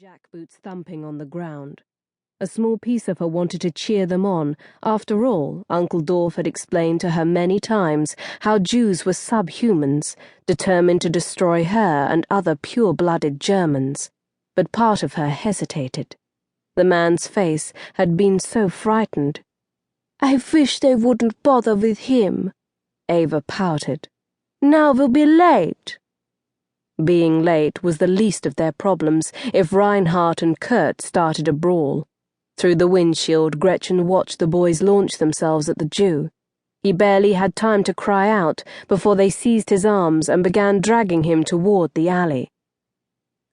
jackboots thumping on the ground. A small piece of her wanted to cheer them on. After all, Uncle Dolf had explained to her many times how Jews were subhumans, determined to destroy her and other pure-blooded Germans. But part of her hesitated. The man's face had been so frightened. "I wish they wouldn't bother with him," Ava pouted. "Now we'll be late." Being late was the least of their problems if Reinhardt and Kurt started a brawl. Through the windshield, Gretchen watched the boys launch themselves at the Jew. He barely had time to cry out before they seized his arms and began dragging him toward the alley.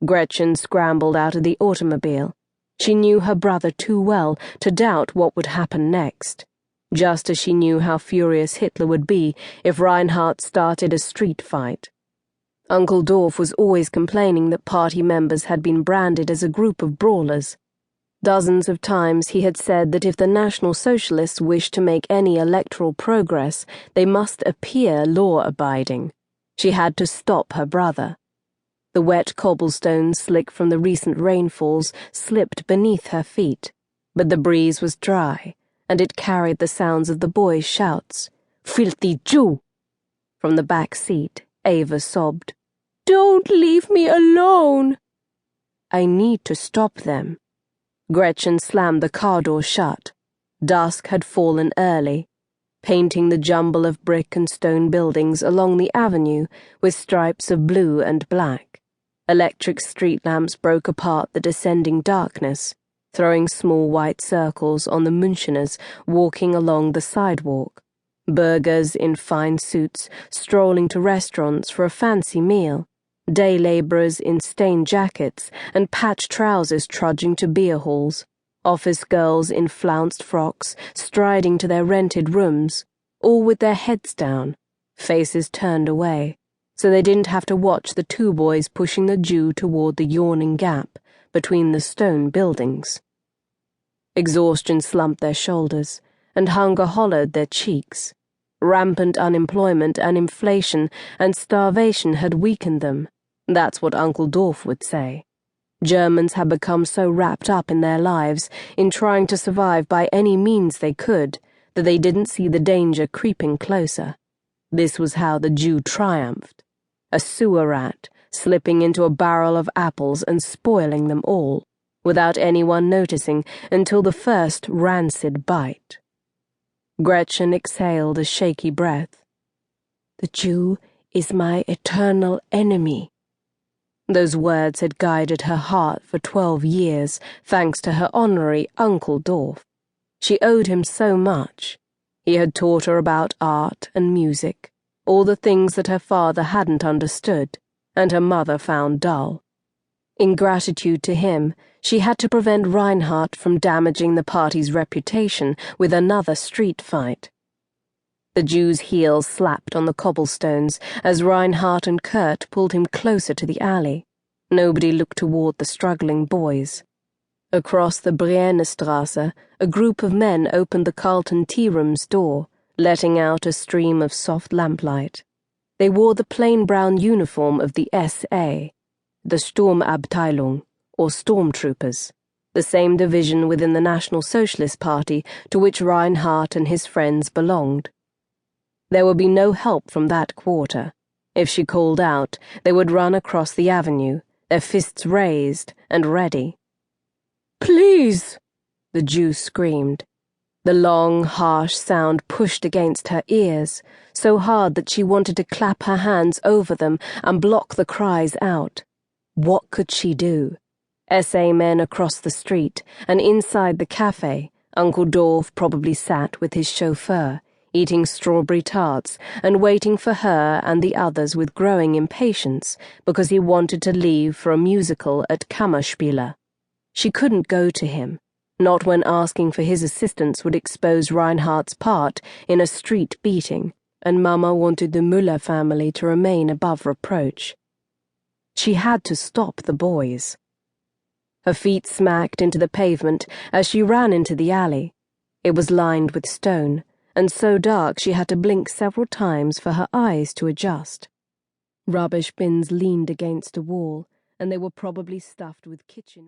Gretchen scrambled out of the automobile. She knew her brother too well to doubt what would happen next, just as she knew how furious Hitler would be if Reinhardt started a street fight. Uncle Dolf was always complaining that party members had been branded as a group of brawlers. Dozens of times he had said that if the National Socialists wished to make any electoral progress, they must appear law-abiding. She had to stop her brother. The wet cobblestones, slick from the recent rainfalls, slipped beneath her feet, but the breeze was dry, and it carried the sounds of the boys' shouts. "Filthy Jew!" From the back seat, Ava sobbed. "Don't leave me alone." "I need to stop them." Gretchen slammed the car door shut. Dusk had fallen early, painting the jumble of brick and stone buildings along the avenue with stripes of blue and black. Electric street lamps broke apart the descending darkness, throwing small white circles on the Münchners walking along the sidewalk. Burghers in fine suits strolling to restaurants for a fancy meal. Day labourers in stained jackets and patched trousers trudging to beer halls, office girls in flounced frocks striding to their rented rooms, all with their heads down, faces turned away, so they didn't have to watch the two boys pushing the Jew toward the yawning gap between the stone buildings. Exhaustion slumped their shoulders, and hunger hollowed their cheeks. Rampant unemployment and inflation and starvation had weakened them. That's what Uncle Dolf would say. Germans had become so wrapped up in their lives, in trying to survive by any means they could, that they didn't see the danger creeping closer. This was how the Jew triumphed. A sewer rat, slipping into a barrel of apples and spoiling them all, without anyone noticing until the first rancid bite. Gretchen exhaled a shaky breath. "The Jew is my eternal enemy." Those words had guided her heart for 12 years, thanks to her honorary Uncle Dolf. She owed him so much. He had taught her about art and music, all the things that her father hadn't understood, and her mother found dull. In gratitude to him, she had to prevent Reinhardt from damaging the party's reputation with another street fight. The Jew's heels slapped on the cobblestones as Reinhardt and Kurt pulled him closer to the alley. Nobody looked toward the struggling boys. Across the Briennestrasse, a group of men opened the Carlton tea room's door, letting out a stream of soft lamplight. They wore the plain brown uniform of the SA, the Sturmabteilung, or stormtroopers, the same division within the National Socialist Party to which Reinhardt and his friends belonged. There would be no help from that quarter. If she called out, they would run across the avenue, their fists raised and ready. "Please!" the Jew screamed. The long, harsh sound pushed against her ears, so hard that she wanted to clap her hands over them and block the cries out. What could she do? SA men across the street, and inside the cafe, Uncle Dolf probably sat with his chauffeur, eating strawberry tarts and waiting for her and the others with growing impatience because he wanted to leave for a musical at Kammerspiele. She couldn't go to him, not when asking for his assistance would expose Reinhardt's part in a street beating, and Mama wanted the Müller family to remain above reproach. She had to stop the boys. Her feet smacked into the pavement as she ran into the alley. It was lined with stone, and so dark she had to blink several times for her eyes to adjust. Rubbish bins leaned against a wall, and they were probably stuffed with kitchen